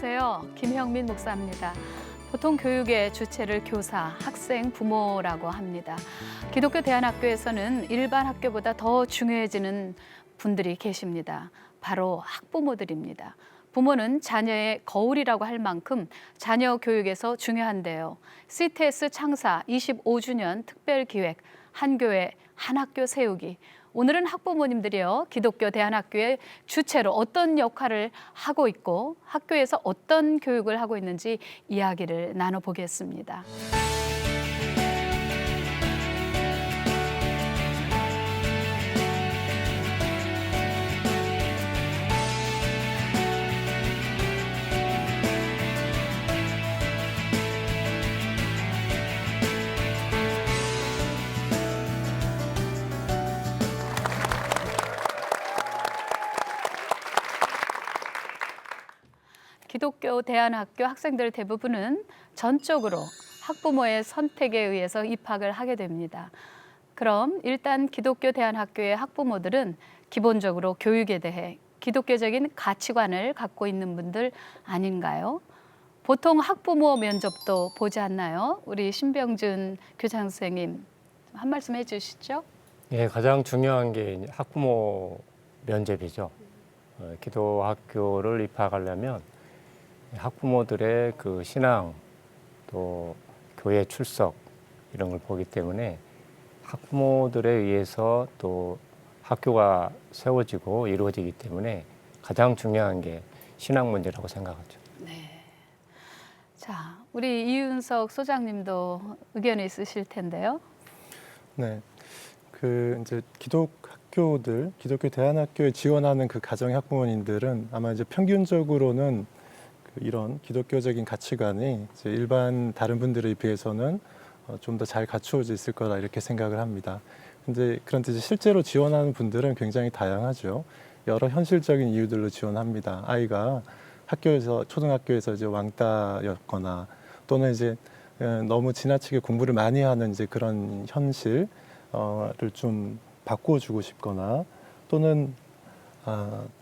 안녕하세요. 김형민 목사입니다. 보통 교육의 주체를 교사, 학생, 부모라고 합니다. 기독교 대안학교에서는 일반 학교보다 더 중요해지는 분들이 계십니다. 바로 학부모들입니다. 부모는 자녀의 거울이라고 할 만큼 자녀 교육에서 중요한데요. CTS 창사 25주년 특별기획 한 교회 한 학교 세우기. 오늘은 학부모님들이요, 기독교 대안학교의 주체로 어떤 역할을 하고 있고 학교에서 어떤 교육을 하고 있는지 이야기를 나눠보겠습니다. 기독교 대안학교 학생들 대부분은 전적으로 학부모의 선택에 의해서 입학을 하게 됩니다. 그럼 일단 기독교 대안학교의 학부모들은 기본적으로 교육에 대해 기독교적인 가치관을 갖고 있는 분들 아닌가요? 보통 학부모 면접도 보지 않나요? 우리 신병준 교장 선생님 한 말씀 해주시죠. 예, 가장 중요한 게 이제 학부모 면접이죠. 기도학교를 입학하려면 학부모들의 그 신앙 또 교회 출석 이런 걸 보기 때문에 학부모들에 의해서 또 학교가 세워지고 이루어지기 때문에 가장 중요한 게 신앙 문제라고 생각하죠. 네. 자, 우리 이윤석 소장님도 의견이 있으실 텐데요. 네, 이제 기독학교들, 기독교 대안학교에 지원하는 그 가정의 학부모님들은 아마 이제 평균적으로는 이런 기독교적인 가치관이 이제 일반 다른 분들에 비해서는 좀 더 잘 갖추어져 있을 거라 이렇게 생각을 합니다. 그런데 이제 실제로 지원하는 분들은 굉장히 다양하죠. 여러 현실적인 이유들로 지원합니다. 아이가 학교에서 초등학교에서 이제 왕따였거나 또는 이제 너무 지나치게 공부를 많이 하는 이제 그런 현실을 좀 바꿔주고 싶거나 또는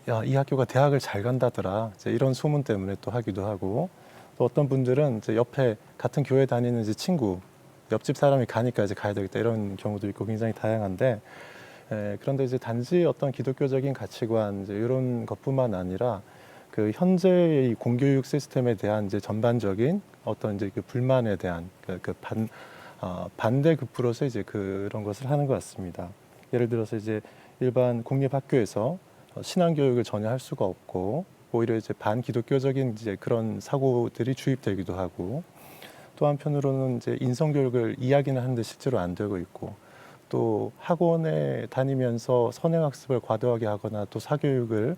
야, 이 학교가 대학을 잘 간다더라. 이제 이런 소문 때문에 또 하기도 하고, 또 어떤 분들은 이제 옆에 같은 교회 다니는 이제 친구, 옆집 사람이 가니까 이제 가야 되겠다 이런 경우도 있고 굉장히 다양한데, 그런데 이제 단지 어떤 기독교적인 가치관 이제 이런 것뿐만 아니라 그 현재의 공교육 시스템에 대한 이제 전반적인 어떤 이제 그 불만에 대한 반대급부로서 이제 그런 것을 하는 것 같습니다. 예를 들어서 이제 일반 공립학교에서 신앙교육을 전혀 할 수가 없고 오히려 이제 반기독교적인 이제 그런 사고들이 주입되기도 하고 또 한편으로는 이제 인성교육을 이야기는 하는데 실제로 안 되고 있고 또 학원에 다니면서 선행학습을 과도하게 하거나 또 사교육을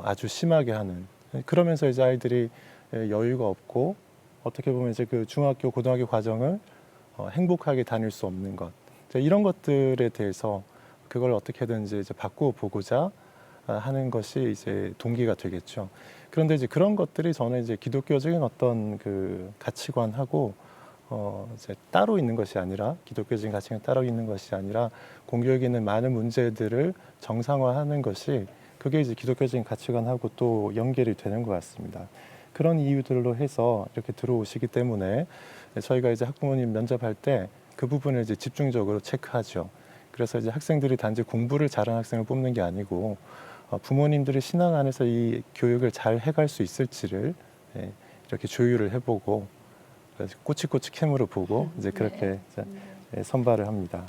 아주 심하게 하는 그러면서 이제 아이들이 여유가 없고 어떻게 보면 이제 그 중학교 고등학교 과정을 행복하게 다닐 수 없는 것 이런 것들에 대해서 그걸 어떻게든지 이제 바꾸어 보고자 하는 것이 이제 동기가 되겠죠. 그런데 이제 그런 것들이 저는 이제 기독교적인 어떤 그 가치관하고 이제 따로 있는 것이 아니라 기독교적인 가치관 따로 있는 것이 아니라 공교육에 있는 많은 문제들을 정상화하는 것이 그게 이제 기독교적인 가치관하고 또 연결이 되는 것 같습니다. 그런 이유들로 해서 이렇게 들어오시기 때문에 저희가 이제 학부모님 면접할 때 그 부분을 이제 집중적으로 체크하죠. 그래서 이제 학생들이 단지 공부를 잘하는 학생을 뽑는 게 아니고 부모님들이 신앙 안에서 이 교육을 잘 해갈 수 있을지를 이렇게 조율을 해보고 꼬치꼬치 캠으로 보고 이제 그렇게 선발을 합니다.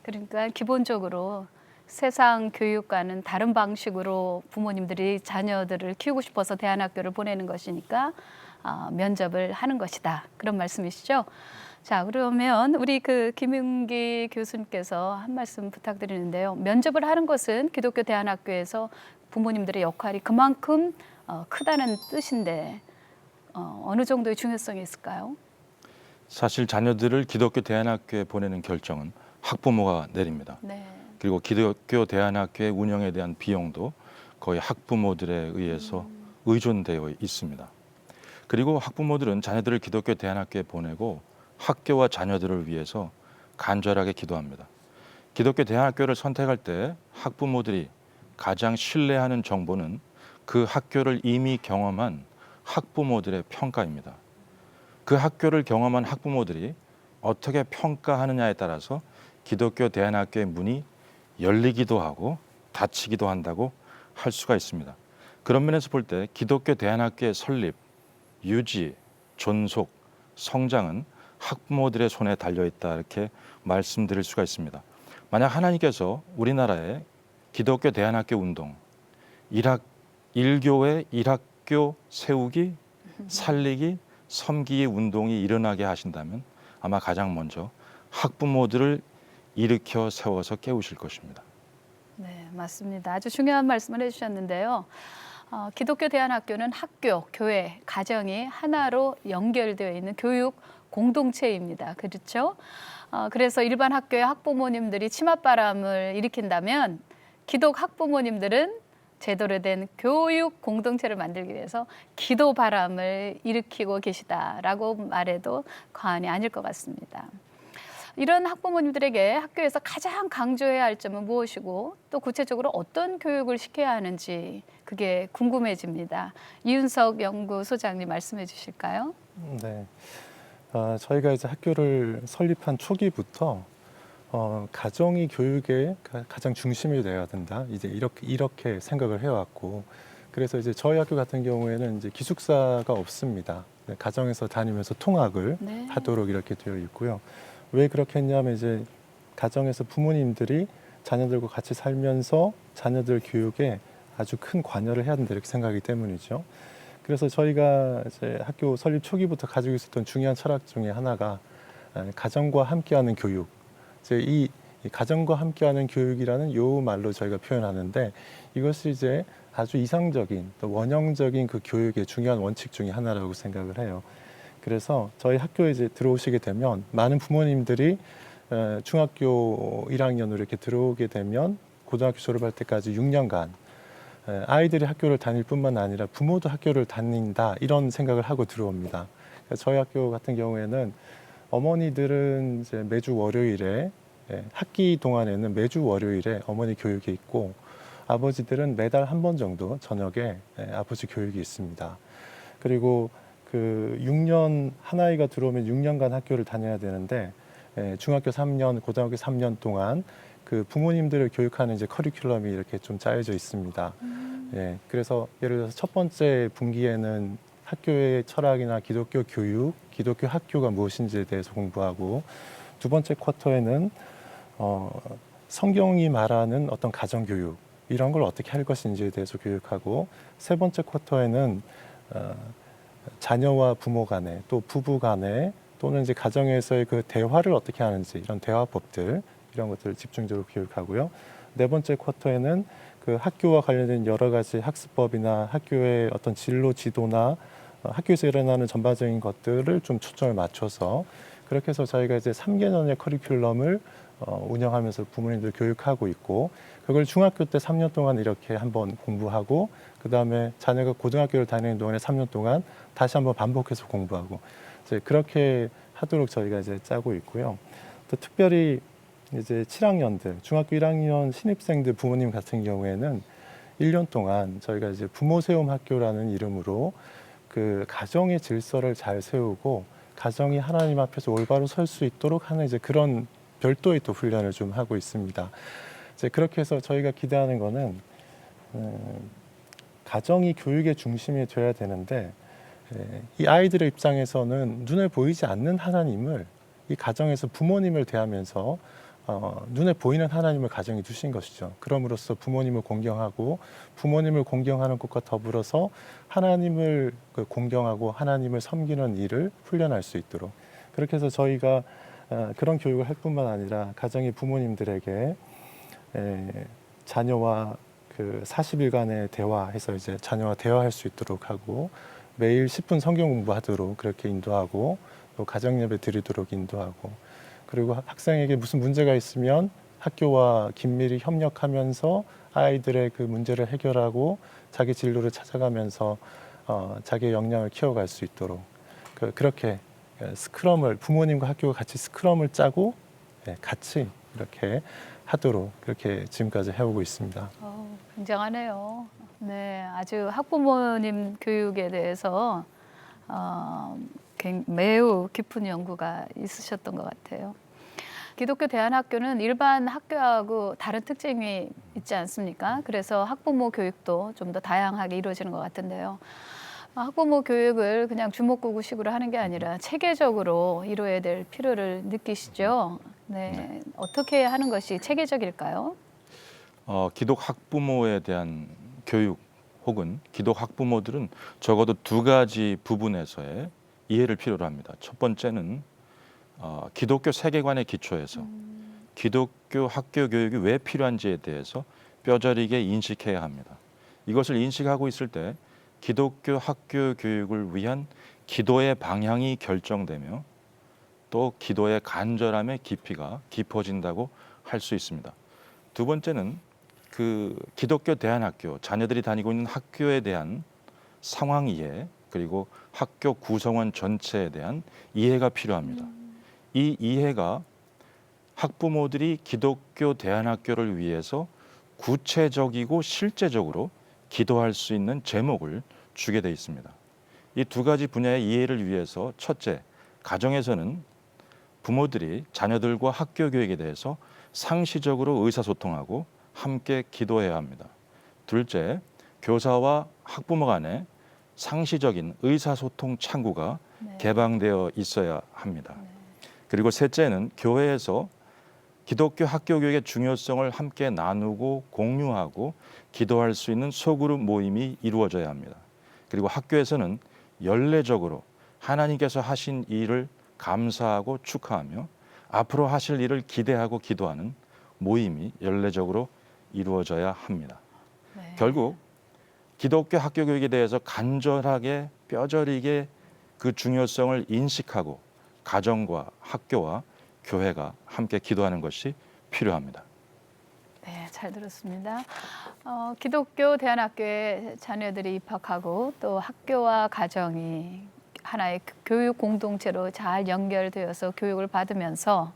그러니까 기본적으로 세상 교육과는 다른 방식으로 부모님들이 자녀들을 키우고 싶어서 대안학교를 보내는 것이니까 면접을 하는 것이다. 그런 말씀이시죠? 자, 그러면 우리 그 김윤기 교수님께서 한 말씀 부탁드리는데요. 면접을 하는 것은 기독교 대안학교에서 부모님들의 역할이 그만큼 크다는 뜻인데 어느 정도의 중요성이 있을까요? 사실 자녀들을 기독교 대안학교에 보내는 결정은 학부모가 내립니다. 네. 그리고 기독교 대안학교의 운영에 대한 비용도 거의 학부모들에 의해서 의존되어 있습니다. 그리고 학부모들은 자녀들을 기독교 대안학교에 보내고 학교와 자녀들을 위해서 간절하게 기도합니다. 기독교 대안학교를 선택할 때 학부모들이 가장 신뢰하는 정보는 그 학교를 이미 경험한 학부모들의 평가입니다. 그 학교를 경험한 학부모들이 어떻게 평가하느냐에 따라서 기독교 대안학교의 문이 열리기도 하고 닫히기도 한다고 할 수가 있습니다. 그런 면에서 볼 때 기독교 대안학교의 설립, 유지, 존속, 성장은 학부모들의 손에 달려있다 이렇게 말씀드릴 수가 있습니다. 만약 하나님께서 우리나라에 기독교 대안학교 운동, 일교회 일학교 세우기, 살리기, 섬기기 운동이 일어나게 하신다면 아마 가장 먼저 학부모들을 일으켜 세워서 깨우실 것입니다. 네, 맞습니다. 아주 중요한 말씀을 해주셨는데요. 기독교 대안학교는 학교, 교회, 가정이 하나로 연결되어 있는 교육 공동체입니다. 그렇죠? 그래서 일반 학교의 학부모님들이 치맛바람을 일으킨다면 기독 학부모님들은 제대로 된 교육 공동체를 만들기 위해서 기도 바람을 일으키고 계시다라고 말해도 과언이 아닐 것 같습니다. 이런 학부모님들에게 학교에서 가장 강조해야 할 점은 무엇이고 또 구체적으로 어떤 교육을 시켜야 하는지 그게 궁금해집니다. 이윤석 연구소장님 말씀해 주실까요? 네. 저희가 이제 학교를 설립한 초기부터 가정이 교육의 가장 중심이 되어야 된다. 이제 이렇게 생각을 해왔고, 그래서 이제 저희 학교 같은 경우에는 이제 기숙사가 없습니다. 가정에서 다니면서 통학을 네. 하도록 이렇게 되어 있고요. 왜 그렇게 했냐면 이제 가정에서 부모님들이 자녀들과 같이 살면서 자녀들 교육에 아주 큰 관여를 해야 된다 이렇게 생각하기 때문이죠. 그래서 저희가 이제 학교 설립 초기부터 가지고 있었던 중요한 철학 중에 하나가 가정과 함께하는 교육. 이제 이 가정과 함께하는 교육이라는 요 말로 저희가 표현하는데 이것이 이제 아주 이상적인 또 원형적인 그 교육의 중요한 원칙 중에 하나라고 생각을 해요. 그래서 저희 학교에 이제 들어오시게 되면 많은 부모님들이 중학교 1학년으로 이렇게 들어오게 되면 고등학교 졸업할 때까지 6년간 아이들이 학교를 다닐 뿐만 아니라 부모도 학교를 다닌다 이런 생각을 하고 들어옵니다. 저희 학교 같은 경우에는 어머니들은 이제 매주 월요일에 학기 동안에는 매주 월요일에 어머니 교육이 있고 아버지들은 매달 한 번 정도 저녁에 아버지 교육이 있습니다. 그리고 그 6년 한 아이가 들어오면 6년간 학교를 다녀야 되는데 중학교 3년, 고등학교 3년 동안 그 부모님들을 교육하는 이제 커리큘럼이 이렇게 좀 짜여져 있습니다. 그래서 예를 들어서 첫 번째 분기에는 학교의 철학이나 기독교 교육, 기독교 학교가 무엇인지에 대해서 공부하고 두 번째 쿼터에는 성경이 말하는 어떤 가정 교육 이런 걸 어떻게 할 것인지에 대해서 교육하고 세 번째 쿼터에는 자녀와 부모 간에 또 부부 간에 또는 이제 가정에서의 그 대화를 어떻게 하는지 이런 대화법들 이런 것들을 집중적으로 교육하고요. 네 번째 쿼터에는 그 학교와 관련된 여러 가지 학습법이나 학교의 어떤 진로 지도나 학교에서 일어나는 전반적인 것들을 좀 초점을 맞춰서 그렇게 해서 저희가 이제 3개년의 커리큘럼을 운영하면서 부모님들 교육하고 있고 그걸 중학교 때 3년 동안 이렇게 한번 공부하고 그다음에 자녀가 고등학교를 다니는 동안에 3년 동안 다시 한번 반복해서 공부하고 이제 그렇게 하도록 저희가 이제 짜고 있고요. 또 특별히 이제 7학년들, 중학교 1학년 신입생들 부모님 같은 경우에는 1년 동안 저희가 이제 부모 세움 학교라는 이름으로 그 가정의 질서를 잘 세우고 가정이 하나님 앞에서 올바로 설 수 있도록 하는 이제 그런 별도의 또 훈련을 좀 하고 있습니다. 이제 그렇게 해서 저희가 기대하는 거는 가정이 교육의 중심이 되어야 되는데 이 아이들의 입장에서는 눈에 보이지 않는 하나님을 이 가정에서 부모님을 대하면서 눈에 보이는 하나님을 가정에 두신 것이죠. 그럼으로써 부모님을 공경하고 부모님을 공경하는 것과 더불어서 하나님을 공경하고 하나님을 섬기는 일을 훈련할 수 있도록 그렇게 해서 저희가 그런 교육을 할 뿐만 아니라 가정의 부모님들에게 자녀와 그 40일간의 대화해서 이제 자녀와 대화할 수 있도록 하고 매일 10분 성경 공부하도록 그렇게 인도하고 또 가정 예배 드리도록 인도하고 그리고 학생에게 무슨 문제가 있으면 학교와 긴밀히 협력하면서 아이들의 그 문제를 해결하고 자기 진로를 찾아가면서 자기의 역량을 키워갈 수 있도록 그렇게 스크럼을 부모님과 학교가 같이 스크럼을 짜고 같이 이렇게 하도록 그렇게 지금까지 해오고 있습니다. 굉장하네요. 네, 아주 학부모님 교육에 대해서 매우 깊은 연구가 있으셨던 것 같아요. 기독교 대안학교는 일반 학교하고 다른 특징이 있지 않습니까? 그래서 학부모 교육도 좀 더 다양하게 이루어지는 것 같은데요. 학부모 교육을 그냥 주먹구구식으로 하는 게 아니라 체계적으로 이루어야 될 필요를 느끼시죠? 네. 어떻게 하는 것이 체계적일까요? 기독 학부모에 대한 교육 혹은 기독 학부모들은 적어도 두 가지 부분에서의 이해를 필요로 합니다. 첫 번째는 기독교 세계관의 기초에서 기독교 학교 교육이 왜 필요한지에 대해서 뼈저리게 인식해야 합니다. 이것을 인식하고 있을 때 기독교 학교 교육을 위한 기도의 방향이 결정되며 또 기도의 간절함의 깊이가 깊어진다고 할 수 있습니다. 두 번째는 그 기독교 대안학교, 자녀들이 다니고 있는 학교에 대한 상황 이해, 그리고 학교 구성원 전체에 대한 이해가 필요합니다. 이 이해가 학부모들이 기독교 대안학교를 위해서 구체적이고 실제적으로 기도할 수 있는 제목을 주게 돼 있습니다. 이 두 가지 분야의 이해를 위해서 첫째, 가정에서는 부모들이 자녀들과 학교 교육에 대해서 상시적으로 의사소통하고 함께 기도해야 합니다. 둘째, 교사와 학부모 간에 상시적인 의사소통 창구가 개방되어 있어야 합니다. 그리고 셋째는 교회에서 기독교 학교 교육의 중요성을 함께 나누고 공유하고 기도할 수 있는 소그룹 모임이 이루어져야 합니다. 그리고 학교에서는 연례적으로 하나님께서 하신 일을 감사하고 축하하며 앞으로 하실 일을 기대하고 기도하는 모임이 연례적으로 이루어져야 합니다. 네. 결국 기독교 학교 교육에 대해서 간절하게 뼈저리게 그 중요성을 인식하고 가정과 학교와 교회가 함께 기도하는 것이 필요합니다. 네, 잘 들었습니다. 기독교 대안학교에 자녀들이 입학하고 또 학교와 가정이 하나의 교육 공동체로 잘 연결되어서 교육을 받으면서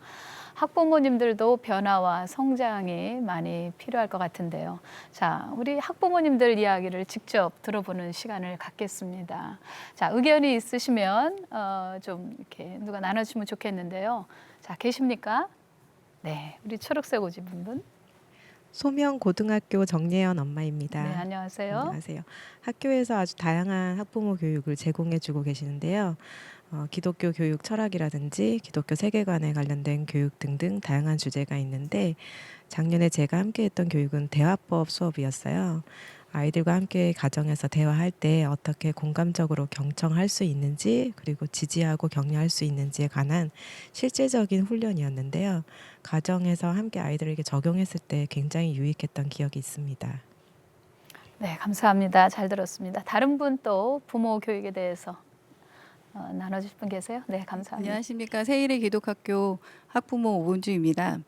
학부모님들도 변화와 성장이 많이 필요할 것 같은데요. 자, 우리 학부모님들 이야기를 직접 들어보는 시간을 갖겠습니다. 자, 의견이 있으시면 좀 이렇게 누가 나눠주시면 좋겠는데요. 자, 계십니까? 네, 우리 초록색 옷 입은 분. 소명고등학교 정예연 엄마입니다. 네, 안녕하세요. 안녕하세요. 학교에서 아주 다양한 학부모 교육을 제공해주고 계시는데요. 기독교 교육 철학이라든지 기독교 세계관에 관련된 교육 등등 다양한 주제가 있는데 작년에 제가 함께했던 교육은 대화법 수업이었어요. 아이들과 함께 가정에서 대화할 때 어떻게 공감적으로 경청할 수 있는지 그리고 지지하고 격려할 수 있는지에 관한 실제적인 훈련이었는데요. 가정에서 함께 아이들에게 적용했을 때 굉장히 유익했던 기억이 있습니다. 네, 감사합니다. 잘 들었습니다. 다른 분 또 부모 교육에 대해서 나눠주실 분 계세요? 네, 감사합니다. 안녕하십니까. 세일의 기독학교 학부모 오은주입니다.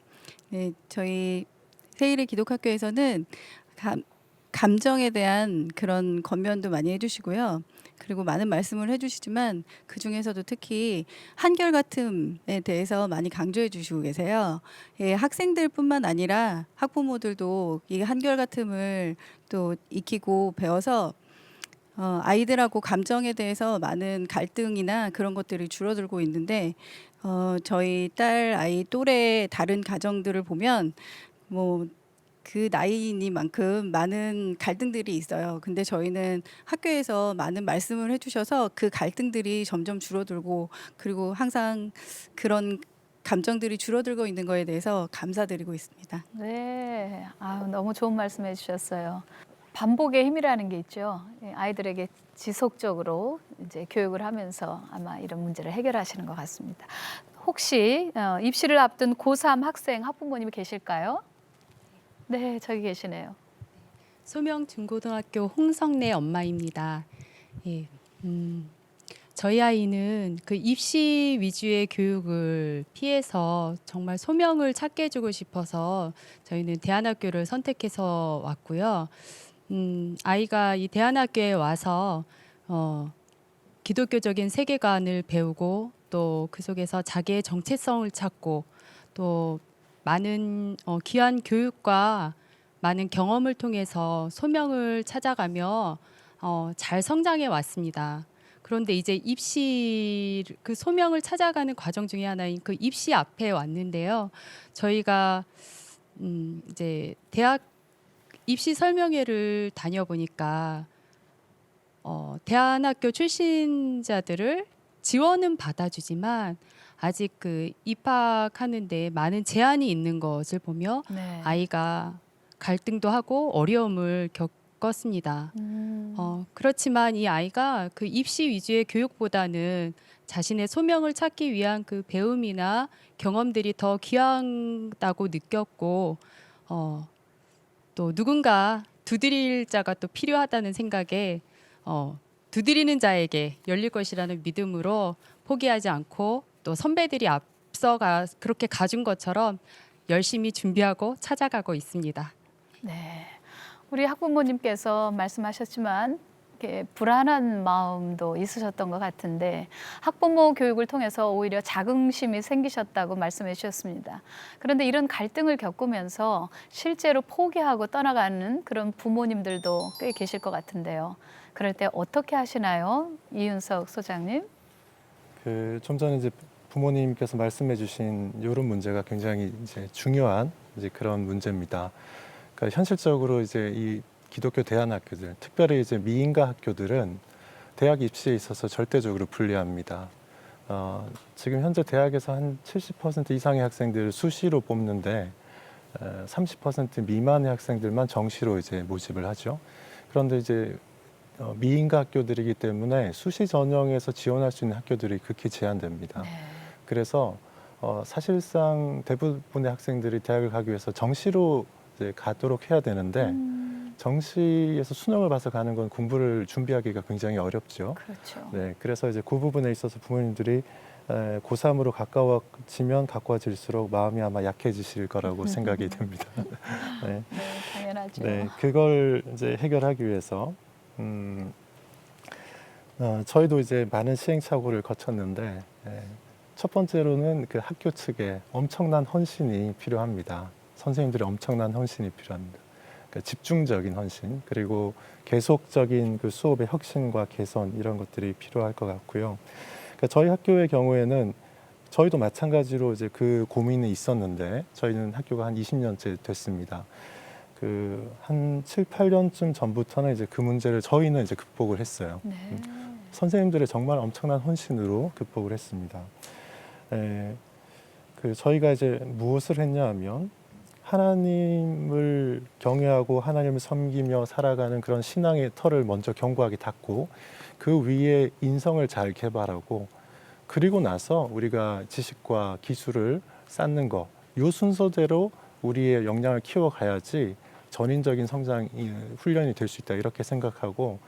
네, 저희 세일의 기독학교에서는 감정에 대한 그런 권면도 많이 해주시고요. 그리고 많은 말씀을 해주시지만 그 중에서도 특히 한결같음에 대해서 많이 강조해 주시고 계세요. 예, 학생들뿐만 아니라 학부모들도 이 한결같음을 또 익히고 배워서 아이들하고 감정에 대해서 많은 갈등이나 그런 것들이 줄어들고 있는데 저희 딸 아이 또래 다른 가정들을 보면 뭐 그 나이니만큼 많은 갈등들이 있어요. 근데 저희는 학교에서 많은 말씀을 해주셔서 그 갈등들이 점점 줄어들고 그리고 항상 그런 감정들이 줄어들고 있는 거에 대해서 감사드리고 있습니다. 네, 너무 좋은 말씀해 주셨어요. 반복의 힘이라는 게 있죠. 아이들에게 지속적으로 이제 교육을 하면서 아마 이런 문제를 해결하시는 것 같습니다. 혹시 입시를 앞둔 고3 학생 학부모님이 계실까요? 네, 저기 계시네요. 소명중고등학교 홍성래 엄마입니다. 예, 저희 아이는 그 입시 위주의 교육을 피해서 정말 소명을 찾게 해주고 싶어서 저희는 대안학교를 선택해서 왔고요. 아이가 이 대안학교에 와서 기독교적인 세계관을 배우고 또 그 속에서 자기의 정체성을 찾고 또 많은 귀한 교육과 많은 경험을 통해서 소명을 찾아가며 잘 성장해 왔습니다. 그런데 이제 입시 그 소명을 찾아가는 과정 중에 하나인 그 입시 앞에 왔는데요. 저희가 이제 대학 입시 설명회를 다녀보니까 대안학교 출신자들을 지원은 받아주지만 아직 그 입학하는데 많은 제한이 있는 것을 보며 네. 아이가 갈등도 하고 어려움을 겪었습니다. 그렇지만 이 아이가 그 입시 위주의 교육보다는 자신의 소명을 찾기 위한 그 배움이나 경험들이 더 귀하다고 느꼈고 또 누군가 두드릴 자가 또 필요하다는 생각에 두드리는 자에게 열릴 것이라는 믿음으로 포기하지 않고 또 선배들이 앞서가 그렇게 가준 것처럼 열심히 준비하고 찾아가고 있습니다. 네. 우리 학부모님께서 말씀하셨지만 이렇게 불안한 마음도 있으셨던 것 같은데 학부모 교육을 통해서 오히려 자긍심이 생기셨다고 말씀해 주셨습니다. 그런데 이런 갈등을 겪으면서 실제로 포기하고 떠나가는 그런 부모님들도 꽤 계실 것 같은데요. 그럴 때 어떻게 하시나요? 이윤석 소장님. 좀 전에 이제 부모님께서 말씀해주신 이런 문제가 굉장히 이제 중요한 이제 그런 문제입니다. 그러니까 현실적으로 이제 이 기독교 대안학교들, 특별히 이제 미인가 학교들은 대학 입시에 있어서 절대적으로 불리합니다. 지금 현재 대학에서 한 70% 이상의 학생들을 수시로 뽑는데 30% 미만의 학생들만 정시로 이제 모집을 하죠. 그런데 이제 미인가 학교들이기 때문에 수시 전형에서 지원할 수 있는 학교들이 극히 제한됩니다. 네. 그래서 사실상 대부분의 학생들이 대학을 가기 위해서 정시로 이제 가도록 해야 되는데 정시에서 수능을 봐서 가는 건 공부를 준비하기가 굉장히 어렵죠. 그렇죠. 네, 그래서 이제 그 부분에 있어서 부모님들이 고3으로 가까워지면 가까워질수록 마음이 아마 약해지실 거라고 생각이 됩니다. 네. 네, 당연하죠. 네, 그걸 이제 해결하기 위해서 저희도 이제 많은 시행착오를 거쳤는데 첫 번째로는 그 학교 측에 엄청난 헌신이 필요합니다. 선생님들의 엄청난 헌신이 필요합니다. 그러니까 집중적인 헌신 그리고 계속적인 그 수업의 혁신과 개선 이런 것들이 필요할 것 같고요. 그러니까 저희 학교의 경우에는 저희도 마찬가지로 이제 그 고민이 있었는데 저희는 학교가 한 20년째 됐습니다. 그 한 7, 8년쯤 전부터는 이제 그 문제를 저희는 이제 극복을 했어요. 네. 선생님들의 정말 엄청난 헌신으로 극복을 했습니다. 그 저희가 이제 무엇을 했냐 하면 하나님을 경외하고 하나님을 섬기며 살아가는 그런 신앙의 터를 먼저 견고하게 닫고 그 위에 인성을 잘 개발하고 그리고 나서 우리가 지식과 기술을 쌓는 거, 이 순서대로 우리의 역량을 키워가야지 전인적인 성장 훈련이 될 수 있다 이렇게 생각하고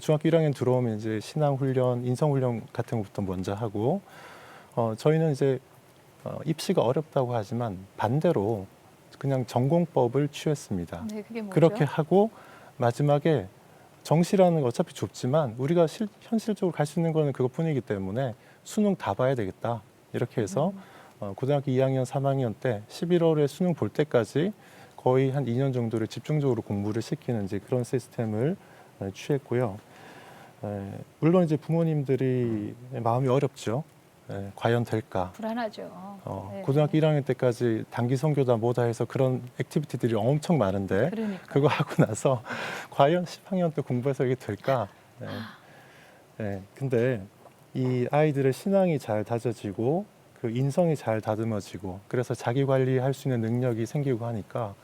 중학교 1학년 들어오면 이제 신앙 훈련, 인성 훈련 같은 것부터 먼저 하고 저희는 이제 입시가 어렵다고 하지만 반대로 그냥 전공법을 취했습니다. 네, 그게 뭐죠? 그렇게 하고 마지막에 정시라는 거 어차피 좁지만 우리가 현실적으로 갈 수 있는 거는 그것뿐이기 때문에 수능 다 봐야 되겠다. 이렇게 해서 고등학교 2학년, 3학년 때 11월에 수능 볼 때까지 거의 한 2년 정도를 집중적으로 공부를 시키는 이제 그런 시스템을 취했고요. 물론 이제 부모님들이 마음이 어렵죠. 과연 될까? 불안하죠. 네. 고등학교 1학년 때까지 단기 선교다 뭐다 해서 그런 액티비티들이 엄청 많은데 그러니까. 그거 하고 나서 과연 10학년 때 공부해서 이게 될까? 근데 이 아이들의 신앙이 잘 다져지고 그 인성이 잘 다듬어지고 그래서 자기 관리할 수 있는 능력이 생기고 하니까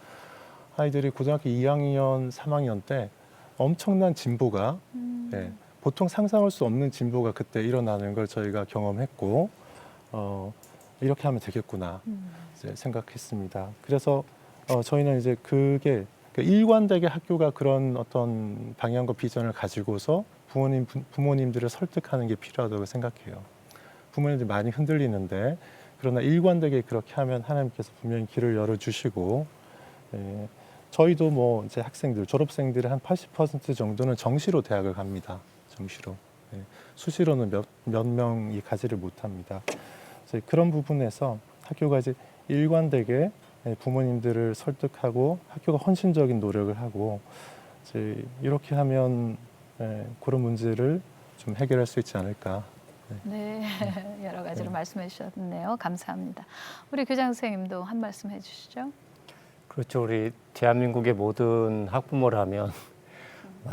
아이들이 고등학교 2학년, 3학년 때 엄청난 진보가 보통 상상할 수 없는 진보가 그때 일어나는 걸 저희가 경험했고 이렇게 하면 되겠구나 이제 생각했습니다. 그래서 저희는 이제 그게 일관되게 학교가 그런 어떤 방향과 비전을 가지고서 부모님들을 설득하는 게 필요하다고 생각해요. 부모님들이 많이 흔들리는데 그러나 일관되게 그렇게 하면 하나님께서 분명히 길을 열어주시고 저희도 뭐 이제 학생들 졸업생들의 한 80% 정도는 정시로 대학을 갑니다. 정시로 수시로는 몇 명이 가지를 못합니다. 그래서 그런 부분에서 학교가 이제 일관되게 부모님들을 설득하고 학교가 헌신적인 노력을 하고 이제 이렇게 하면 그런 문제를 좀 해결할 수 있지 않을까. 네, 여러 가지로 네. 말씀해 주셨네요. 감사합니다. 우리 교장 선생님도 한 말씀 해주시죠. 그렇죠. 우리 대한민국의 모든 학부모라면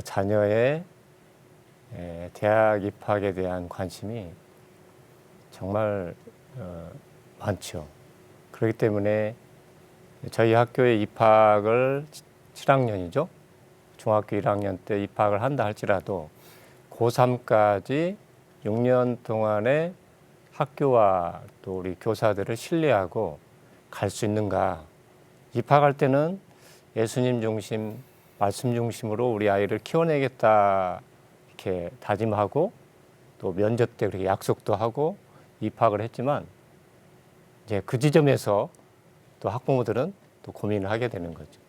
자녀의 대학 입학에 대한 관심이 정말 많죠. 그렇기 때문에 저희 학교에 입학을 7학년이죠. 중학교 1학년 때 입학을 한다 할지라도 고3까지 6년 동안의 학교와 또 우리 교사들을 신뢰하고 갈 수 있는가. 입학할 때는 예수님 중심, 말씀 중심으로 우리 아이를 키워내겠다 이렇게 다짐하고 또 면접 때 그렇게 약속도 하고 입학을 했지만 이제 그 지점에서 또 학부모들은 또 고민을 하게 되는 거죠.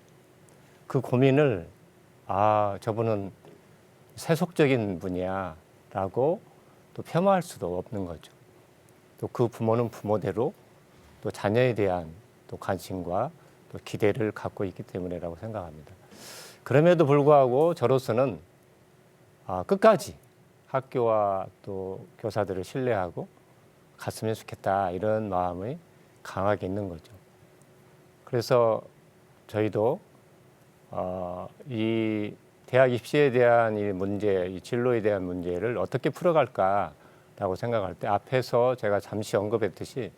그 고민을 저분은 세속적인 분이야 라고 또 폄하할 수도 없는 거죠. 또 그 부모는 부모대로 또 자녀에 대한 또 관심과 또 기대를 갖고 있기 때문이라고 생각합니다. 그럼에도 불구하고 저로서는 끝까지 학교와 또 교사들을 신뢰하고 갔으면 좋겠다 이런 마음이 강하게 있는 거죠. 그래서 저희도 이 대학 입시에 대한 이 문제, 이 진로에 대한 문제를 어떻게 풀어갈까라고 생각할 때 앞에서 제가 잠시 언급했듯이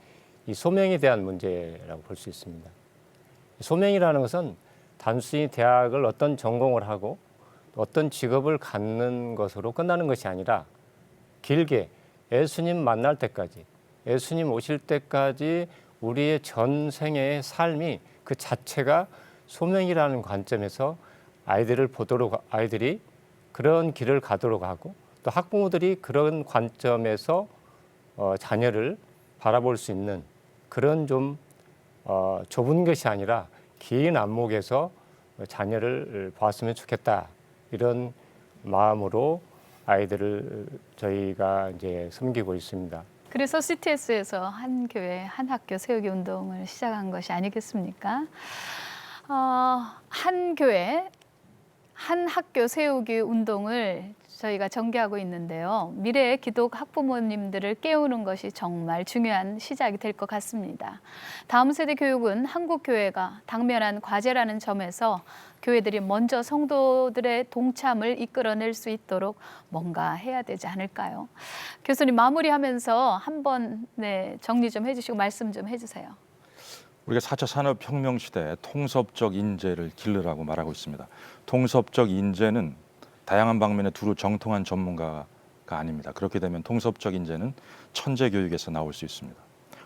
이 소명에 대한 문제라고 볼 수 있습니다. 소명이라는 것은 단순히 대학을 어떤 전공을 하고 어떤 직업을 갖는 것으로 끝나는 것이 아니라 길게 예수님 만날 때까지, 예수님 오실 때까지 우리의 전생의 삶이 그 자체가 소명이라는 관점에서 아이들이 그런 길을 가도록 하고 또 학부모들이 그런 관점에서 자녀를 바라볼 수 있는 그런 좀 좁은 것이 아니라 긴 안목에서 자녀를 봤으면 좋겠다 이런 마음으로 아이들을 저희가 이제 섬기고 있습니다. 그래서 CTS에서 한 교회, 한 학교 세우기 운동을 시작한 것이 아니겠습니까? 한 교회, 한 학교 세우기 운동을 저희가 전개하고 있는데요. 미래의 기독 학부모님들을 깨우는 것이 정말 중요한 시작이 될 것 같습니다. 다음 세대 교육은 한국 교회가 당면한 과제라는 점에서 교회들이 먼저 성도들의 동참을 이끌어낼 수 있도록 뭔가 해야 되지 않을까요? 교수님 마무리하면서 한번 정리 좀 해주시고 말씀 좀 해주세요. 우리가 4차 산업혁명 시대에 통섭적 인재를 기르라고 말하고 있습니다. 통섭적 인재는 다양한 방면에 두루 정통한 전문가가 아닙니다. 그렇게 되면 통섭적 인재는 천재 교육에서 나올 수 있습니다.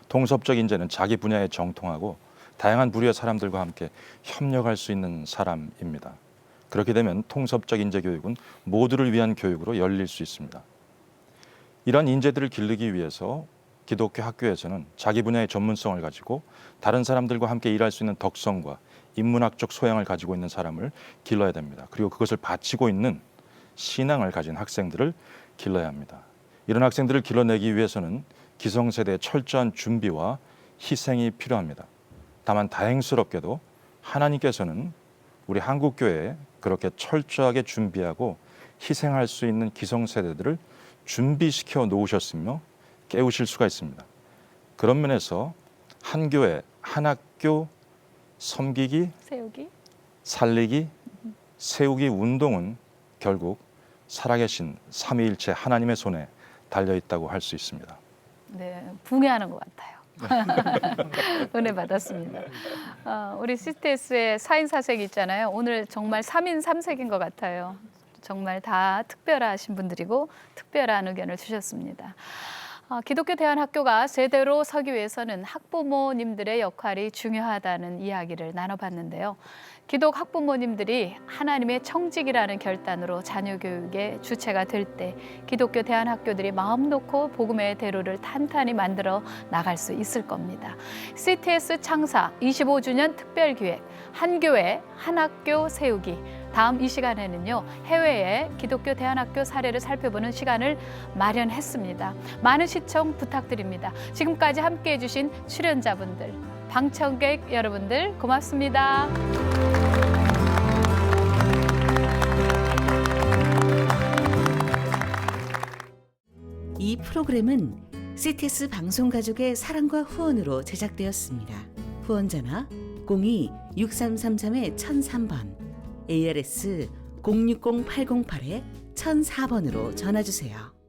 통섭적 인재는 자기 분야에 정통하고 다양한 부류의 사람들과 함께 협력할 수 있는 사람입니다. 그렇게 되면 통섭적 인재 교육은 모두를 위한 교육으로 열릴 수 있습니다. 이런 인재들을 기르기 위해서 기독교 학교에서는 자기 분야의 전문성을 가지고 다른 사람들과 함께 일할 수 있는 덕성과 인문학적 소양을 가지고 있는 사람을 길러야 됩니다. 그리고 그것을 바치고 있는 신앙을 가진 학생들을 길러야 합니다. 이런 학생들을 길러내기 위해서는 기성세대의 철저한 준비와 희생이 필요합니다. 다만 다행스럽게도 하나님께서는 우리 한국교회에 그렇게 철저하게 준비하고 희생할 수 있는 기성세대들을 준비시켜 놓으셨으며 깨우실 수가 있습니다. 그런 면에서 한 교회, 한 학교 섬기기, 살리기, 세우기 운동은 결국 살아계신 삼위일체 하나님의 손에 달려있다고 할 수 있습니다. 네, 붕해하는 것 같아요. 은혜 받았습니다. 우리 CTS의 4인 4색 있잖아요. 오늘 정말 3인 3색인 것 같아요. 정말 다 특별하신 분들이고 특별한 의견을 주셨습니다. 기독교 대안학교가 제대로 서기 위해서는 학부모님들의 역할이 중요하다는 이야기를 나눠봤는데요. 기독 학부모님들이 하나님의 청직이라는 결단으로 자녀 교육의 주체가 될 때 기독교 대안학교들이 마음 놓고 복음의 대로를 탄탄히 만들어 나갈 수 있을 겁니다. CTS 창사 25주년 특별기획 한 교회 한 학교 세우기. 다음 이 시간에는요, 해외의 기독교 대안학교 사례를 살펴보는 시간을 마련했습니다. 많은 시청 부탁드립니다. 지금까지 함께해 주신 출연자분들 방청객 여러분들 고맙습니다. 이 프로그램은 CTS 방송가족의 사랑과 후원으로 제작되었습니다. 후원전화 02-6333-1003번, ARS 060-808-1004번으로 전화주세요.